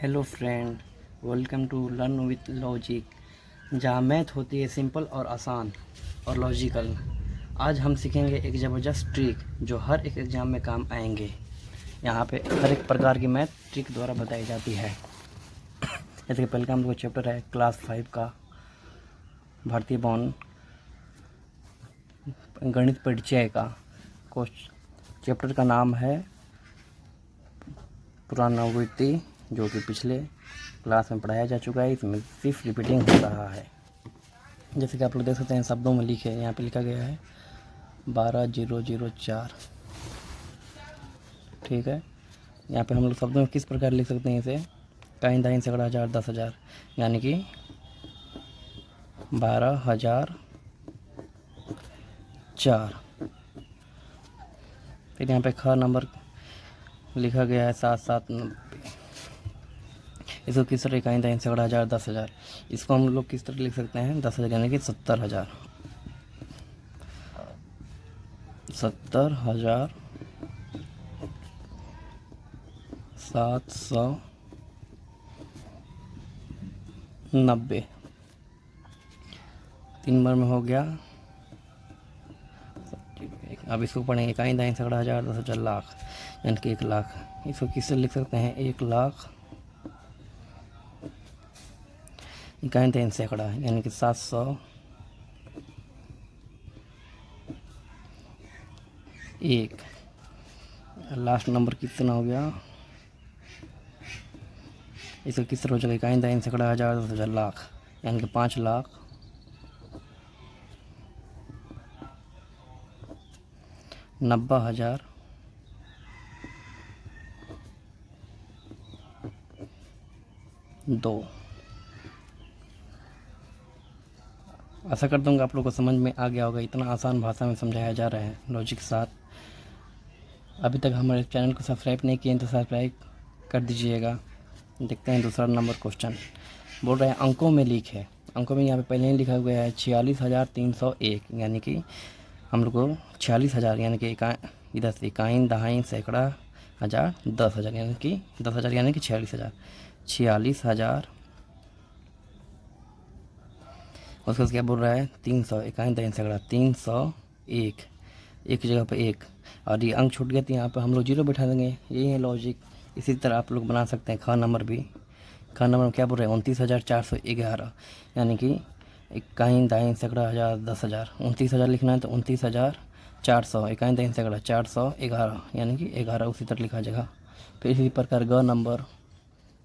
Hello friend, welcome to learn with logic, जहाँ math होती है सिंपल और आसान और लॉजिकल। आज हम सीखेंगे एक ज़बरदस्त ट्रिक जो हर एक एग्ज़ाम में काम आएंगे। यहाँ पे हर एक प्रकार की मैथ ट्रिक द्वारा बताई जाती है। जैसे कि पहले का हम लोग चैप्टर है क्लास 5 का भारतीय बॉन्ड गणित परिचय का चैप्टर का नाम है पुनरावृत्ति, जो कि पिछले क्लास में पढ़ाया जा चुका है। इसमें सिर्फ रिपीटिंग हो रहा है। जैसे कि आप लोग देख सकते हैं शब्दों में लिखे, यहाँ पे लिखा गया है 12004। ठीक है, यहाँ पे हम लोग शब्दों में किस प्रकार लिख सकते हैं इसे, काइन दाइन सैकड़ा हज़ार 10,000, यानी कि 12,004। फिर यहाँ पे ख नंबर लिखा गया है 7,790। इसको किस तरह इकाई दाइन सैकड़ा हज़ार 10,000, इसको हम लोग किस तरह लिख सकते हैं 10,000 यानी कि 70,000। 70,790। 3 नंबर में हो गया। अब इसको पढ़ेंगे इकाई दाइन सैकड़ा हज़ार 10,000 लाख, यानी कि 1 लाख। इसको किससे लिख सकते हैं 1 लाख इकाई दाइन सैकड़ा, यानी कि 701। लास्ट नंबर कितना हो गया, इसको किस तरह हो जाएगा इकाई दाइन सैकड़ा हज़ार 10,000 लाख, यानी कि 5,90,002। आशा करता हूँ कि आप लोगों को समझ में आ गया होगा। इतना आसान भाषा में समझाया जा रहा है लॉजिक के साथ। अभी तक हमारे चैनल को सब्सक्राइब नहीं किए तो सब्सक्राइब कर दीजिएगा। देखते हैं दूसरा नंबर क्वेश्चन। बोल रहे हैं अंकों में लिखे। अंकों में यहाँ पे पहले ही लिखा हुआ है 46,301, यानी कि हम लोग को 46,000 यानी कि इधर से इकाइन दहाइन सैकड़ा हज़ार 10,000 यानी कि 10,000 यानी कि 46,000। 46,000 उसके क्या बोल रहा है 300 इकाइन दाइन सैकड़ा 301, एक जगह पे एक, और ये अंक छूट गया तो यहाँ पे हम लोग जीरो बैठा देंगे। यही है लॉजिक। इसी तरह आप लोग बना सकते हैं ख नंबर भी। ख नंबर में क्या बोल रहे हैं 29,411, यानी कि इकाइन दाइन सैकड़ा हज़ार 10,000। 29,000 लिखना है तो 29,400 इकाइन दाइन सैकड़ा 411, यानी कि 11 उसी तरह लिखा जाएगा। फिर इसी प्रकार ग नंबर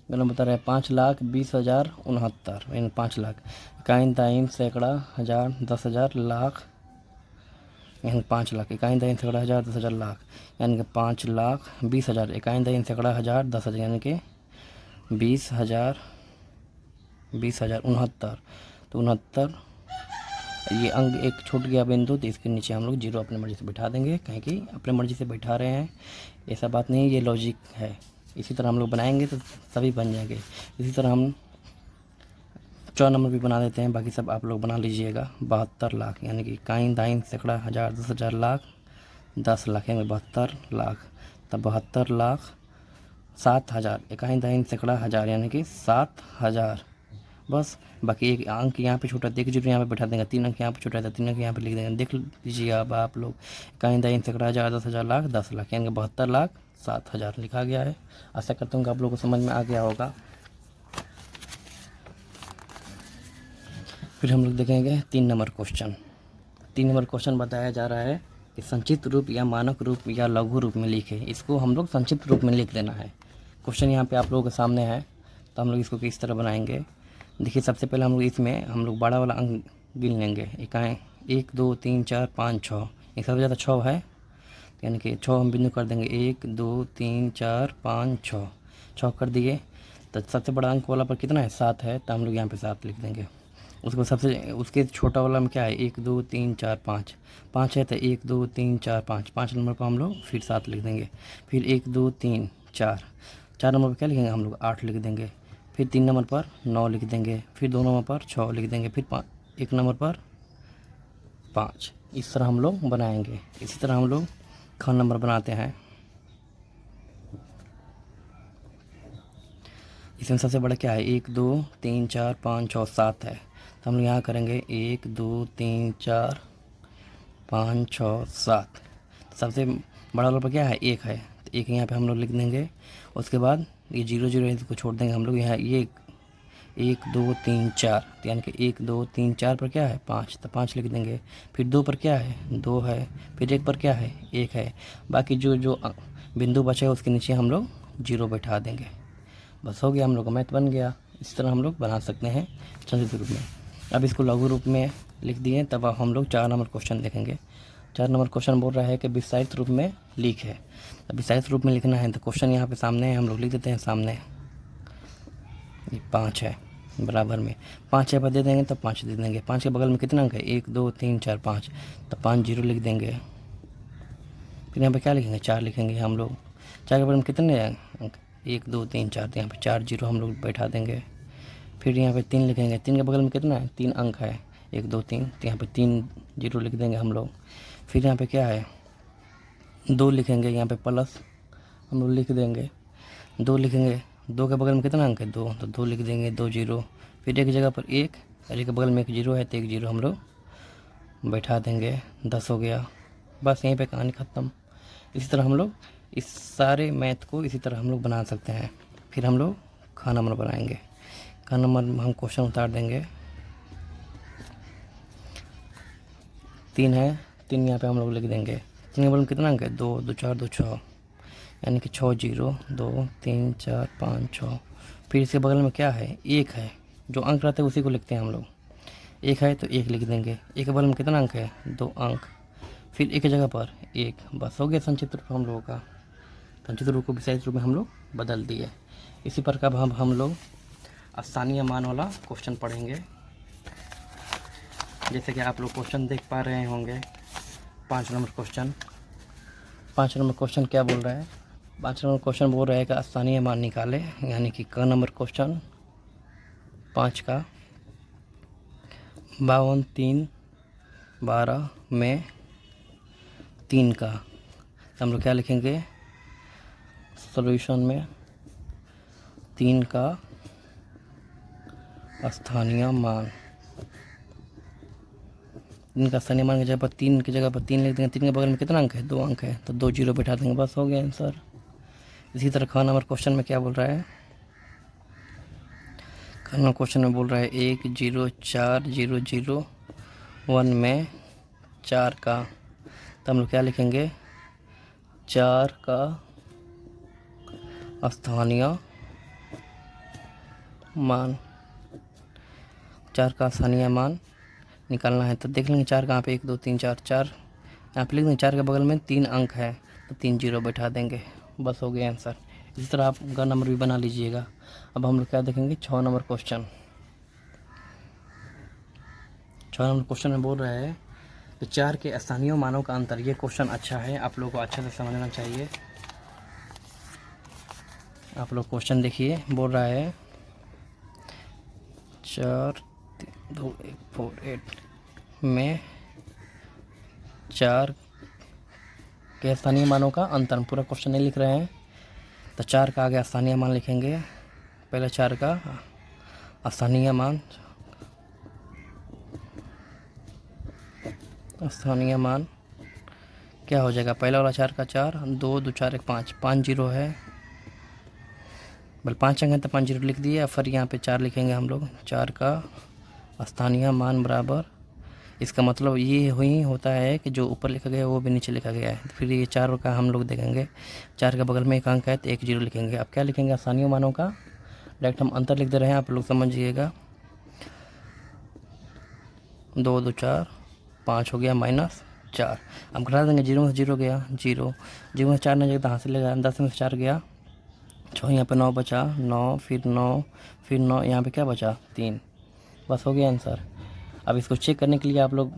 बता रहा है 5,20,69, यानी 5 लाख इकाइन दाइन सैकड़ा हज़ार 10,000 लाख, यानी 5 लाख इकाइन दाइन सैकड़ा हज़ार 10,000 लाख, यानी कि 5,20,000 इकाइन दाइन सैकड़ा हज़ार 10,000, यानी कि 20,000 69। तो 69 ये अंक एक छूट गया बिंदु, तो इसके नीचे हम लोग जीरो अपनी मर्ज़ी से बैठा देंगे। कहीं कि अपनी मर्ज़ी से बैठा रहे हैं, ऐसा बात नहीं, ये लॉजिक है। इसी तरह हम लोग बनाएंगे तो सभी बन जाएंगे। इसी तरह हम 4 नंबर भी बना देते हैं, बाकी सब आप लोग बना लीजिएगा। 72 लाख, यानी कि इकाइन दाइन सैकड़ा हज़ार 10,000 लाख 10 लाख, यानी 72 लाख। तब 72 लाख 7,000 इकाइन दाइन सैकड़ा हज़ार, यानी कि 7,000। बस बाकी एक अंक यहाँ पे छूटा, देख जीरो यहाँ पे बैठा देंगे। 3 अंक यहाँ पे छूटा था, 3 अंक यहाँ पे लिख देंगे। देख लीजिए अब आप लोग इकाइन दाइन सैकड़ा हज़ार 10,000 लाख 10 लाख, यानी कि 72 लाख 7,000 लिखा गया है। आशा करता हूँ कि आप लोगों को समझ में आ गया होगा। फिर हम लोग देखेंगे 3 नंबर क्वेश्चन। 3 नंबर क्वेश्चन बताया जा रहा है कि संक्षिप्त रूप या मानक रूप या लघु रूप में लिखे। इसको हम लोग संक्षिप्त रूप में लिख देना है। क्वेश्चन यहाँ पे आप लोगों के सामने है, तो हम लोग इसको किस तरह बनाएंगे। देखिए, सबसे पहले हम लोग इसमें हम लोग बड़ा वाला अंक गिन लेंगे। इकाई 1 2 3 4 5 6, एक सबसे ज़्यादा 6 है, यानी कि 6 हम बिंदु कर देंगे। 1 2 3 4 5 6 कर दिए। तो सबसे बड़ा अंक वाला पर कितना है 7 है, तो हम लोग यहाँ पे 7 लिख देंगे। उसको उसके छोटा वाला में क्या है 1 2 3 4 5 है, तो 1 2 3 4 5 नंबर पर हम लोग फिर 7 लिख देंगे। फिर 1 2 3 4 नंबर पर क्या लिखेंगे हम लोग 8 लिख देंगे। फिर 3 नंबर पर 9 लिख देंगे। फिर 2 नंबर पर 6 लिख देंगे। फिर 1 नंबर पर 5। इस तरह हम लोग बनाएंगे। इसी तरह हम लोग ख नंबर बनाते हैं। इसमें सबसे बड़ा क्या है, 1 2 3 4 5 6 7 है, तो हम लोग यहाँ करेंगे 1 2 3 4 5 6 7। सबसे बड़ा वाला पर क्या है, 1 है, तो 1 यहाँ पे हम लोग लिख देंगे। उसके बाद ये 0 0 इसको छोड़ देंगे हम लोग। यहाँ ये 1 2 3 4, तो यानी कि 1 2 3 4 पर क्या है 5, तो 5 लिख देंगे। फिर 2 पर क्या है 2 है, फिर 1 पर क्या है 1 है। बाकी जो जो बिंदु बचे है उसके नीचे हम लोग 0 बैठा देंगे। बस हो गया, हम लोग का मैथ बन गया। इस तरह हम लोग बना सकते हैं संचित रूप में। अब इसको लघु रूप में लिख दिए, तब हम लोग 4 नंबर क्वेश्चन देखेंगे। 4 नंबर क्वेश्चन बोल रहा है कि विस्तारित रूप में लिख है। अब विस्तारित रूप में लिखना है तो क्वेश्चन यहाँ पे सामने है, हम लोग लिख देते हैं सामने। ये 5 है, बराबर में 5 यहाँ पर दे देंगे तो 5 दे देंगे। 5 के बगल में कितना अंक है, 1 2 3 4 5, तो 5 0 लिख देंगे। फिर यहाँ पे क्या लिखेंगे, 4 लिखेंगे हम लोग। 4 के बगल में कितने अंक, 1 2 3 4, तो यहाँ पे 4 0 हम लोग बैठा देंगे। फिर यहाँ पे 3 लिखेंगे। 3 के बगल में कितना है, 3 अंक है, 1 2 3, तो यहाँ पे 3 0 लिख देंगे हम लोग। फिर यहाँ पे क्या है 2 लिखेंगे, यहाँ पे प्लस हम लोग लिख देंगे। 2 लिखेंगे, 2 के बगल में कितना अंक है 2, तो 2 लिख देंगे, 2 0। फिर एक जगह पर 1 और एक के बगल में 1 0 है, तो 1 0 हम लोग बैठा देंगे। 10 हो गया। बस यहीं पे कहानी ख़त्म। इसी तरह हम लोग इस सारे मैथ को इसी तरह हम लोग बना सकते हैं। फिर हम लोग ख नंबर बनाएंगे। ख नंबर में हम क्वेश्चन उतार देंगे। 3 है, 3 यहाँ पे हम लोग लिख देंगे। 3 के बगल में कितना अंक है 2 2 4 2 6, यानी कि 6 0 2 3 4 5 6। फिर इसके बगल में क्या है 1 है, जो अंक रहते हैं उसी को लिखते हैं हम लोग। 1 है तो 1 लिख देंगे। 1 के बगल में कितना अंक है 2 अंक, फिर एक जगह पर 1। बस हो गया संचित रूप हम लोगों का। संचित रूप को विषय रूप में हम लोग बदल दिए। इसी प्रकार हम लोग स्थानीय मान वाला क्वेश्चन पढ़ेंगे। जैसे कि आप लोग क्वेश्चन देख पा रहे होंगे, 5 नंबर क्वेश्चन। 5 नंबर क्वेश्चन क्या बोल रहा है, 5 नंबर क्वेश्चन बोल रहा है कि स्थानीय मान निकाले, यानी कि क नंबर क्वेश्चन 5 का 52 3 12 में 3 का। तो हम लोग क्या लिखेंगे सॉल्यूशन में 3 का स्थानीय मान। इनका स्थानीय मान की जगह पर 3 की जगह पर 3 लिख देंगे। 3 के बगल में कितना अंक है 2 अंक है, तो 2 0 बैठा देंगे। बस हो गया आंसर। इसी तरह ख नंबर क्वेश्चन में क्या बोल रहा है, ख नंबर क्वेश्चन में बोल रहा है 1 0 4 0 0 1 में 4 का। तो हम लोग क्या लिखेंगे 4 का स्थानीय मान। 4 का स्थानीय मान निकालना है, तो देख लेंगे 4 कहाँ पे 1 2 3 4 4 यहाँ पे लिख देंगे। 4 के बगल में 3 अंक है, तो 3 0 बैठा देंगे। बस हो गया आंसर। इसी तरह आप ग नंबर भी बना लीजिएगा। अब हम लोग क्या देखेंगे 6 नंबर क्वेश्चन। 6 नंबर क्वेश्चन में बोल रहा है कि 4 के स्थानीय मानों का अंतर। ये क्वेश्चन अच्छा है, आप लोगों को अच्छे से समझना चाहिए। आप लोग क्वेश्चन देखिए, बोल रहा है 4 2 1 4 8 में 4 के स्थानीय मानों का अंतर। पूरा क्वेश्चन नहीं लिख रहे हैं, तो 4 का आगे स्थानीय मान लिखेंगे। पहले 4 का स्थानीय मान, स्थानीय मान क्या हो जाएगा, पहला वाला 4 का 4 2 2 4 1 5, 5 0 है, बल 5 अंक है तो 5 0 लिख दिए। फिर यहाँ पे 4 लिखेंगे हम लोग। 4 का स्थानीय मान बराबर, इसका मतलब ये ही होता है कि जो ऊपर लिखा गया है वो भी नीचे लिखा गया है। फिर ये 4 का हम लोग देखेंगे। 4 के बगल में 1 अंक है तो 1 0 लिखेंगे। अब क्या लिखेंगे स्थानीय मानों का, डायरेक्ट हम अंतर लिख दे रहे हैं, आप लोग समझिएगा। 2 2 4 5 हो गया -4। अब घटा देंगे, 0 में से 0 गया 0, 0 में से 4 नहीं जाएगा तो हाथ से लेगा। 10 में से 4 गया 6, यहाँ पे 9 बचा 9, फिर 9 फिर 9, यहाँ पे क्या बचा 3। बस हो गया आंसर। अब इसको चेक करने के लिए आप लोग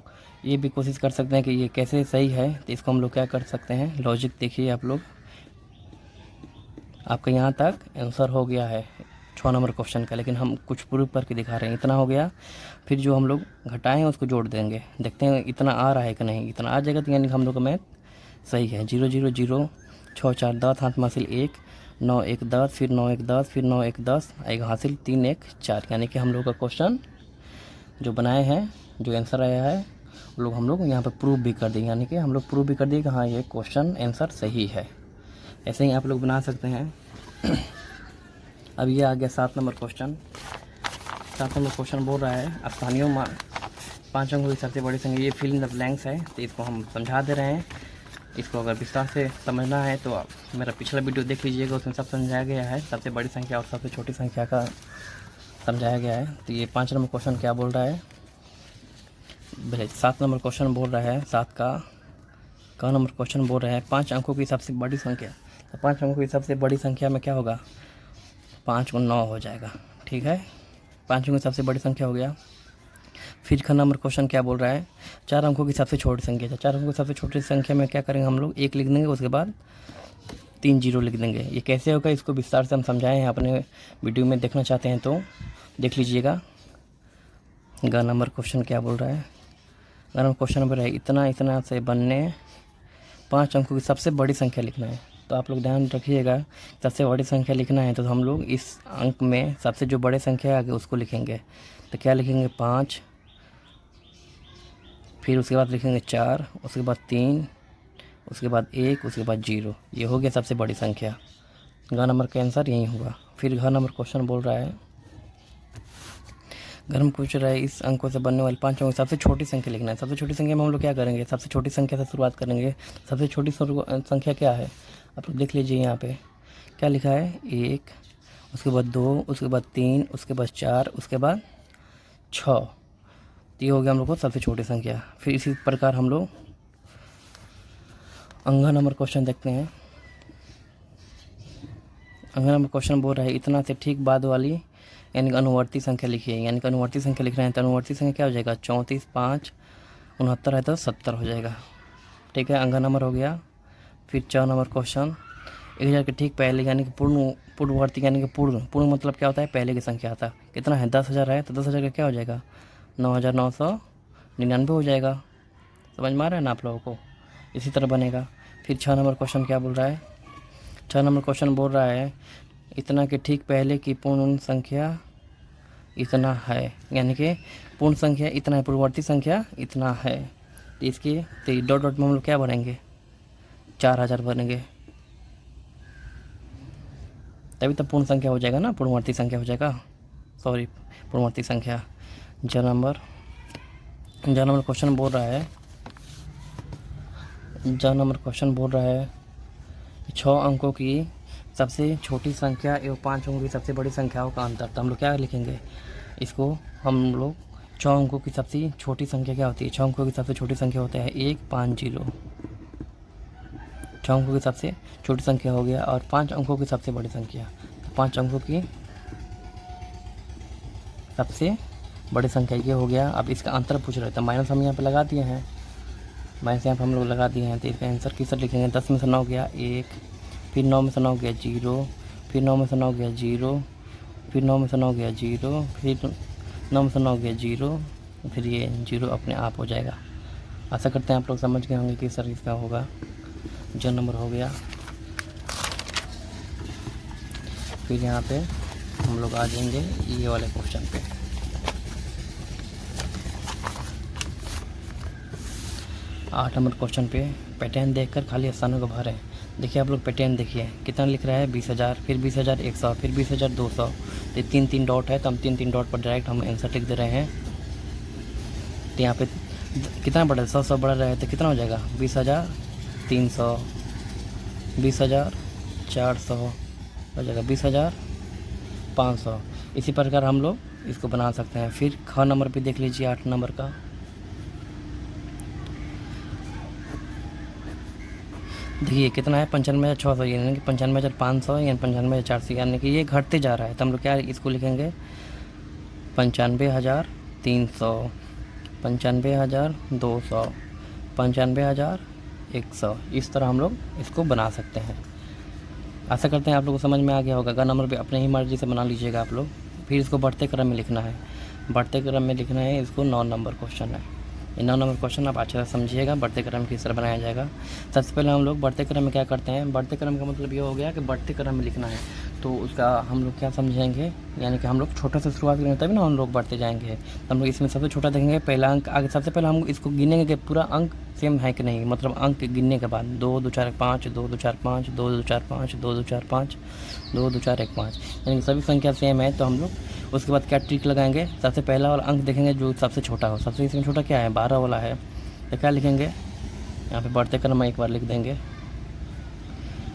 ये भी कोशिश कर सकते हैं कि ये कैसे सही है। तो इसको हम लोग क्या कर सकते हैं, लॉजिक देखिए आप लोग। आपका यहाँ तक आंसर हो गया है 6 नंबर क्वेश्चन का, लेकिन हम कुछ प्रूव करके दिखा रहे हैं। इतना हो गया, फिर जो हम लोग घटाएँ उसको जोड़ देंगे, देखते हैं इतना आ रहा है कि नहीं। इतना आ जाएगा तो यानी कि हम लोग का मैथ सही है। 0 0 0 6 4 10 हाथ में हासिल 1 9 1 10, फिर 9 1 10, फिर 9 1 10, एक हासिल 3 1 4। यानी कि हम लोग का क्वेश्चन जो बनाए हैं, जो आंसर आया है, वो लोग हम लोग यहाँ पर प्रूव भी कर देंगे। यानी कि हम लोग प्रूव भी कर देंगे कि हाँ ये क्वेश्चन आंसर सही है। ऐसे ही आप लोग बना सकते हैं। अब ये आ गया 7 नंबर क्वेश्चन। 7 नंबर क्वेश्चन बोल रहा है स्थानीय 5 अंकों की सबसे बड़ी संख्या। ये फिल इन द ब्लैंक्स है, तो इसको हम समझा दे रहे हैं। इसको अगर विस्तार से समझना है तो आप मेरा पिछला वीडियो देख लीजिएगा, उसमें सब समझाया गया है। सबसे बड़ी संख्या और सबसे छोटी संख्या का समझाया गया है। तो ये 5 नंबर क्वेश्चन क्या बोल रहा है, 7 नंबर क्वेश्चन बोल रहा है, 7 का नंबर क्वेश्चन बोल रहा है 5 अंकों की सबसे बड़ी संख्या। तो 5 अंकों की सबसे बड़ी संख्या में क्या होगा, 5 को 9 हो जाएगा। ठीक है, 5 अंकों की सबसे बड़ी संख्या हो गया। फिर का नंबर क्वेश्चन क्या बोल रहा है, 4 अंकों की सबसे छोटी संख्या। 4 अंकों की सबसे छोटी संख्या में क्या करेंगे हम लोग, 1 लिख देंगे, उसके बाद 3 जीरो लिख देंगे। ये कैसे होगा इसको विस्तार से हम समझाए हैं अपने वीडियो में, देखना चाहते हैं तो देख लीजिएगा। ग नंबर क्वेश्चन क्या बोल रहा है, ग नंबर क्वेश्चन नंबर है इतना इतना से बनने 5 अंकों की सबसे बड़ी संख्या लिखना है। तो आप लोग ध्यान रखिएगा, सबसे बड़ी संख्या लिखना है तो हम लोग इस अंक में सबसे जो बड़े संख्या आगे उसको लिखेंगे। तो क्या लिखेंगे, 5, फिर उसके बाद लिखेंगे 4, उसके बाद 3, उसके बाद 1, उसके बाद 0। ये हो गया सबसे बड़ी संख्या। घ नंबर का आंसर यही होगा। फिर घ नंबर क्वेश्चन बोल रहा है, घर में पूछ रहा है इस अंकों से बनने वाली 5 अंकों की सबसे छोटी संख्या लिखना है। सबसे छोटी संख्या में हम लोग क्या करेंगे, सबसे छोटी संख्या से शुरुआत करेंगे। सबसे छोटी संख्या क्या है, आप लोग देख लीजिए यहाँ पे क्या लिखा है, 1, उसके बाद 2, उसके बाद 3, उसके बाद 4, उसके बाद 6। तो ये हो गया हम लोग को सबसे छोटी संख्या। फिर इसी प्रकार हम लोग अंगा नंबर क्वेश्चन देखते हैं। अंगा नंबर क्वेश्चन बोल रहा है इतना से ठीक बाद वाली यानी कि अनुवर्ती संख्या लिखिए। यानी कि अनुवर्ती संख्या लिख रहे हैं तो अनुवर्ती संख्या क्या हो जाएगा, 34 5 69 है तो 70 हो जाएगा। ठीक है, अंगा नंबर हो गया। फिर 4 नंबर क्वेश्चन, 1000 के ठीक पहले यानी कि पूर्ववर्ती यानी कि पूर्ण मतलब क्या होता है, पहले की संख्या आता है। कितना है, 10,000 है तो 10,000 का क्या हो जाएगा, 9,999 हो जाएगा। समझ में आ रहा है ना आप लोगों को, इसी तरह बनेगा। फिर 6 नंबर क्वेश्चन क्या बोल रहा है, 6 नंबर क्वेश्चन बोल रहा है इतना के ठीक पहले की पूर्ण संख्या इतना है। यानी कि पूर्ण संख्या इतना है, पूर्ववर्ती संख्या इतना है। तो इसकी तो डॉट डॉट में हम लोग क्या भरेंगे, 4000 भरेंगे, तभी तो पूर्ण संख्या हो जाएगा ना, पूर्णवर्ती संख्या हो जाएगा, सॉरी पूर्णवर्ती संख्या। ज नंबर क्वेश्चन बोल रहा है, ज नंबर क्वेश्चन बोल रहा है 6 अंकों की सबसे छोटी संख्या एवं 5 अंकों की सबसे बड़ी संख्याओं का अंतर। तो हम लोग क्या लिखेंगे इसको, हम लोग 6 अंकों की सबसे छोटी संख्या क्या होती है, 6 अंकों की सबसे छोटी संख्या होता है 1 5 0। 6 अंकों की सबसे छोटी संख्या हो गया। और 5 अंकों की सबसे बड़ी संख्या, तो 5 अंकों की सबसे बड़ी संख्या ये हो गया। अब इसका अंतर पूछ रहे थे, माइनस हम यहाँ पे लगा दिए हैं, माइनस यहाँ पे हम लोग लगा दिए हैं। तो इसका आंसर किस तरह लिखेंगे, 10 में से 9 गया 1, फिर 9 में से 9 गया 0, फिर 9 में से 9 गया 0, फिर 9 में से 9 गया 0, फिर 9 में से 9 गया 0, फिर ये 0 अपने आप हो जाएगा। आशा करते हैं आप लोग समझ गए होंगे किस तरह इसका होगा। जो नंबर हो गया। फिर यहाँ पे हम लोग आ जाएंगे ये वाले क्वेश्चन पे। आठ नंबर क्वेश्चन पे पैटर्न देखकर खाली स्थानों को भरें। देखिए आप लोग पैटर्न देखिए कितना लिख रहा है, 20,000, फिर 20,100, फिर 20,200। तो 3 डॉट है तो हम 3 डॉट पर डायरेक्ट हम आंसर लिख दे रहे हैं। तो यहाँ पे कितना बढ़ा है, 100 बढ़ रहा है तो कितना हो जाएगा, 20,300, 20,400 हो जाएगा, 20,500। इसी प्रकार हम लोग इसको बना सकते हैं। फिर ख नंबर पे देख लीजिए 8 नंबर का, देखिए कितना है, 95,600 यानी कि 95,500 यानी 95,400 यानी कि ये घटते जा रहा है। तो हम लोग क्या इसको लिखेंगे, 95,300, 95,200, 95,100। इस तरह हम लोग इसको बना सकते हैं। आशा करते हैं आप लोगों को समझ में आ गया होगा। अगर नंबर भी अपने ही मर्जी से बना लीजिएगा आप लोग। फिर इसको बढ़ते क्रम में लिखना है, बढ़ते क्रम में लिखना है इसको। 9 नंबर क्वेश्चन है, ये 9 नंबर क्वेश्चन आप अच्छे से समझिएगा बढ़ते क्रम किस तरह बनाया जाएगा। सबसे पहले हम लोग बढ़ते क्रम में क्या करते हैं, बढ़ते क्रम का मतलब ये हो गया कि बढ़ते क्रम में लिखना है, तो उसका हम लोग क्या समझेंगे, यानी कि हम लोग छोटा से शुरुआत करेंगे तभी ना हम लोग बढ़ते जाएंगे। तो हम लोग इसमें सबसे छोटा देखेंगे पहला अंक आगे, सबसे पहले हम इसको गिनेंगे कि पूरा अंक सेम है कि नहीं, मतलब अंक गिनने के बाद 2 2 4 1 5 2 2 4 5 2 2 4 5 2 2 4 5 2 2 4 1 5, यानी कि सभी संख्या सेम है। तो हम लोग उसके बाद क्या ट्रिक लगाएंगे, सबसे पहला वाला अंक देखेंगे जो सबसे छोटा हो। सबसे इसमें छोटा क्या है, 12 वाला है, तो क्या लिखेंगे यहाँ पे बढ़ते क्रम में एक बार लिख देंगे।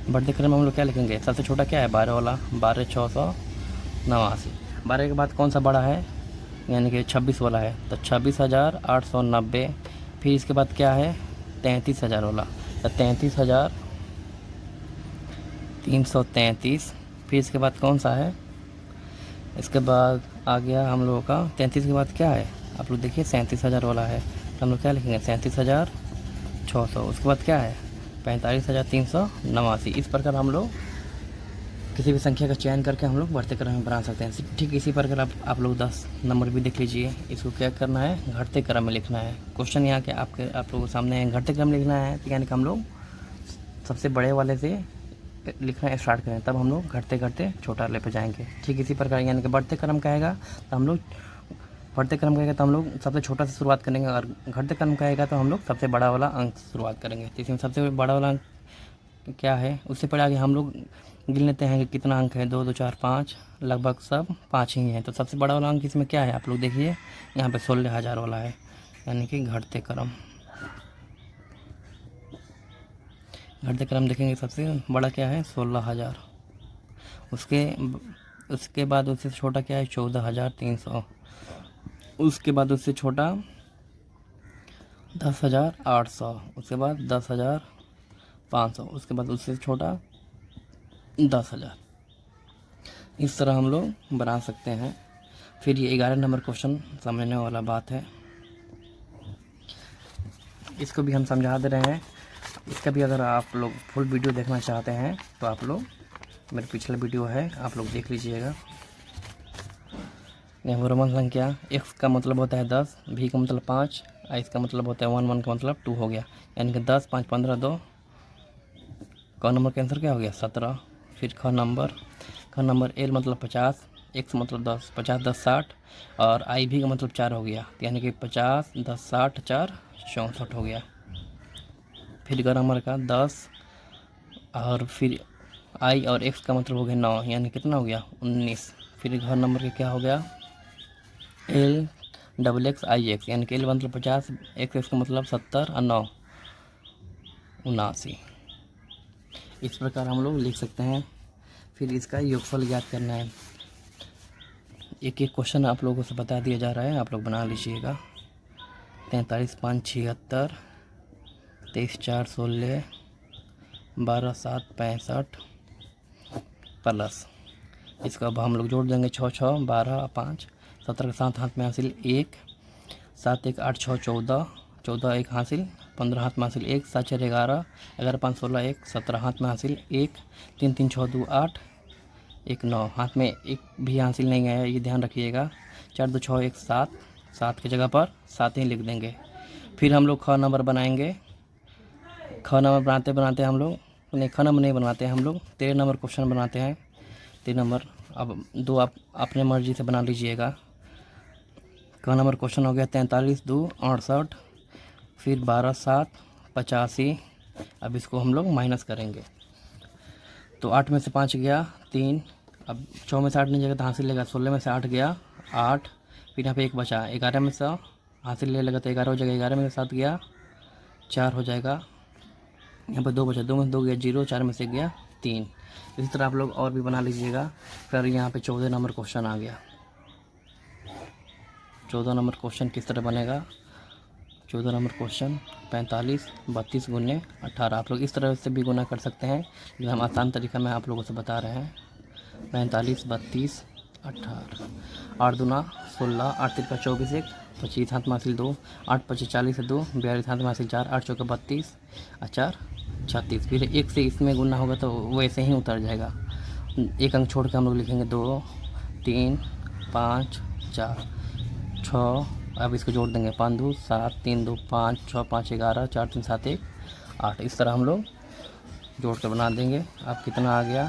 बढ़ते क्रम में हम लोग क्या लिखेंगे, सबसे छोटा क्या है 12 वाला, 12 689। 12 के बाद कौन सा बड़ा है, यानी कि 26 वाला है, तो 26,890। फिर इसके बाद क्या है 33,000 वाला, तो 33,333। फिर इसके बाद कौन सा है, इसके बाद आ गया हम लोगों का 33 के बाद क्या है, आप लोग देखिए 37,000 वाला है, तो हम लोग क्या लिखेंगे 37,600। उसके बाद क्या है 45,389। इस प्रकार हम लोग किसी भी संख्या का चयन करके हम लोग बढ़ते क्रम में बना सकते हैं। ठीक इसी प्रकार आप लोग 10 नंबर भी देख लीजिए। इसको क्या करना है, घटते क्रम में लिखना है। क्वेश्चन यहाँ के आप लोगों के सामने है, घटते क्रम में लिखना है, तो यानी कि हम लोग सबसे बड़े वाले से लिखना स्टार्ट करें, तब हम लोग घटते घटते छोटा वाले पे जाएंगे। ठीक इसी प्रकार यानी कि बढ़ते क्रम कहेगा तो हम लोग बढ़ते क्रम कहेगा तो हम लोग सबसे छोटा से शुरुआत करेंगे, और घटते क्रम कहेगा तो हम लोग सबसे बड़ा वाला अंक शुरुआत करेंगे। तो इसमें सबसे बड़ा वाला अंक क्या है, उससे पहले आगे हम लोग गिन लेते हैं कि कितना अंक है, 2 2 4 5, लगभग सब 5 ही हैं। तो सबसे बड़ा वाला अंक इसमें क्या है, आप लोग देखिए यहाँ पे 16,000 वाला है, यानी कि घटते क्रम। घटते क्रम देखेंगे सबसे बड़ा क्या है 16,000। उसके बाद उससे छोटा क्या है 14,300। उसके बाद उससे छोटा 10,800। उसके बाद 10,500। उसके बाद उससे छोटा 10,000। इस तरह हम लोग बना सकते हैं। फिर ये 11 नंबर क्वेश्चन समझने वाला बात है, इसको भी हम समझा दे रहे हैं। इसका भी अगर आप लोग फुल वीडियो देखना चाहते हैं तो आप लोग मेरे पिछला वीडियो है, आप लोग देख लीजिएगा। यहाँ रोमन संख्या x का मतलब होता है 10, v का मतलब 5, i का मतलब होता है 1, 1 का मतलब 2 हो गया, यानी कि 10 5 15 2। क नंबर का आंसर क्या हो गया 17। फिर ख नंबर l मतलब 50, x मतलब 10, 50 10 60, और i भी का मतलब 4 हो गया, यानी कि 50 10 60 4 64 हो गया। फिर ग नंबर का 10, और फिर i और x का मतलब हो गया 9, यानी कितना हो गया 19। फिर घ नंबर का क्या हो गया L डबल एक्स आई एक्स, यानी कि L मतलब 50, x का मतलब 70 और 9 79। इस प्रकार हम लोग लिख सकते हैं। फिर इसका योगफल ज्ञात करना है। एक एक क्वेश्चन आप लोगों से बता दिया जा रहा है, आप लोग बना लीजिएगा। 43 5 76, 23 4 16, 12 7 65 प्लस इसका अब हम लोग जोड़ देंगे 6 6 12 5, 17 के साथ हाथ में हासिल 1, 7 1 8 6 14, 14 1 हासिल, 15 हाथ में हासिल 1, 7 4 11, 11 5 16 1, 17 हाथ में हासिल 1, 3 3 6 2 8, 1 9, हाथ में एक भी हासिल नहीं है, ये ध्यान रखिएगा। 4 2 6 1 7, 7 की जगह पर 7 ही लिख देंगे। फिर हम लोग ख नंबर बनाएंगे। ख नंबर बनाते बनाते हम लोग नहीं, ख नंबर नहीं बनाते हम लोग 13 नंबर क्वेश्चन बनाते हैं। 3 नंबर अब 2 आप अपने मर्जी से बना लीजिएगा। क नंबर क्वेश्चन हो गया 43 2 68, फिर 12 7 85। अब इसको हम लोग माइनस करेंगे, तो 8 में से 5 गया 3, अब 6 में से 8 नहीं जाएगा तो हासिल लेगा, 16 में से 8 गया 8, फिर यहाँ पे 1 बचा, 11 में से हासिल ले लेगा तो 11 हो जाएगा, 11 में से 7 गया 4 हो जाएगा, यहाँ पर 2 बचा, 2 में से 2 गया 0, 4 में से गया 3। इसी तरह आप लोग और भी बना लीजिएगा। फिर यहाँ पे 14 नंबर क्वेश्चन आ गया। 14 नंबर क्वेश्चन किस तरह बनेगा, 14 नंबर क्वेश्चन 45 32 गुने 18। आप लोग इस तरह से भी गुना कर सकते हैं, लेकिन हम आसान तरीका में आप लोगों से बता रहे हैं। 45 32 18, 8 दूना 16, 8 3 24 1, 25 हाथ में हासिल 2, 8 25 40 2, 42 हाथ में हासिल 4, 8 चौका 32 और 4 36। फिर 1 से इसमें गुना होगा तो वैसे ही उतर जाएगा। एक अंक छोड़ के हम लोग लिखेंगे 2 3 5 4 6 अब इसको जोड़ देंगे 5 2 7 3 2 5 6 5 11 4 3 7 1 8। इस तरह हम लोग जोड़ कर बना देंगे। अब कितना आ गया,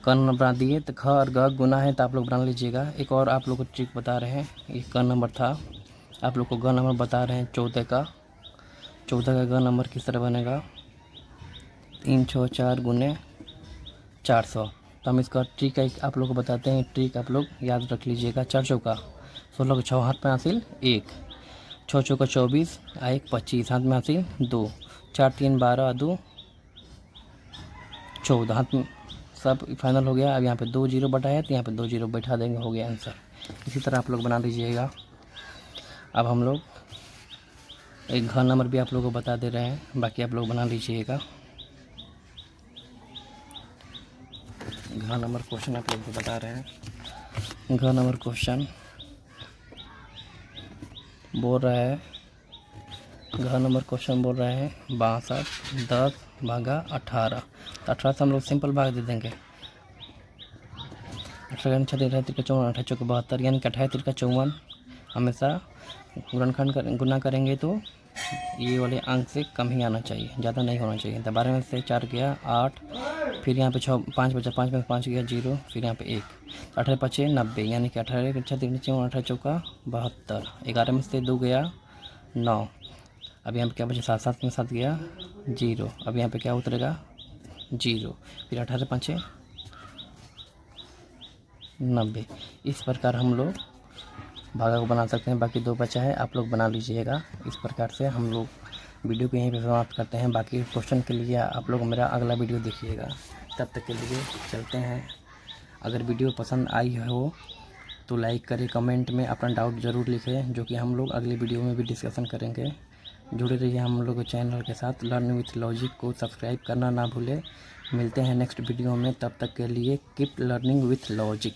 क नंबर बना दिए तो ख और ग गुना है तो आप लोग बना लीजिएगा। एक और आप लोग को ट्रिक बता रहे हैं, ये क नंबर था, आप लोग को ग नंबर बता रहे हैं 14 का। 14 का ग नंबर किस तरह बनेगा, 3 6 4 गुने 400। तो हम इसका ट्रिक आप लोग को बताते हैं, ट्रिक आप लोग याद रख लीजिएगा। 4 चौका 16 को 6 हाथ में हासिल 1, 6 चौका 24 आ 1 25 हाथ में हासिल 2, 4 3 12 2 14 हाथ में सब फाइनल हो गया। अब यहाँ पे 2 0 बटा है तो यहाँ पे 2 0 बैठा देंगे, हो गया आंसर। इसी तरह आप लोग बना लीजिएगा। अब हम लोग एक घ नंबर भी आप लोगों को बता दे रहे हैं, बाकी आप लोग बना लीजिएगा। घ नंबर क्वेश्चन आप लोग को बता रहे हैं। घ नंबर क्वेश्चन बोल रहा है, घ नंबर क्वेश्चन बोल रहा है 62 10 भागा 18। तो 18 से हम लोग सिंपल भाग दे देंगे। 18 6 3 3 54 18 चौके 72, यानी कि 18 3 54। हमेशा गुना करेंगे तो ये वाले अंक से कम ही आना चाहिए, ज़्यादा नहीं होना चाहिए। तो 12 में से 4 गया 8, फिर यहाँ पे 6 5 बचा, 5 में 5 गया 0, फिर यहाँ पे 1, 18 5 90, यानी कि 18 6 3 54 18 चौका 72। 11 में से 2 गया 9, अब यहाँ पे क्या बचा 7 7 में 7 गया 0, अब यहाँ पे क्या उतरेगा 0, फिर 18 5 90। इस प्रकार हम लोग भागा को बना सकते हैं। बाकी 2 बचा है, आप लोग बना लीजिएगा। इस प्रकार से हम लोग वीडियो को यहीं पे समाप्त करते हैं। बाकी क्वेश्चन के लिए आप लोग मेरा अगला वीडियो देखिएगा। तब तक के लिए चलते हैं। अगर वीडियो पसंद आई हो तो लाइक करें, कमेंट में अपना डाउट ज़रूर लिखें, जो कि हम लोग अगले वीडियो में भी डिस्कशन करेंगे। जुड़े रहिए हम लोग चैनल के साथ। लर्न विथ लॉजिक को सब्सक्राइब करना ना भूलें। मिलते हैं नेक्स्ट वीडियो में, तब तक के लिए कीप लर्निंग विथ लॉजिक।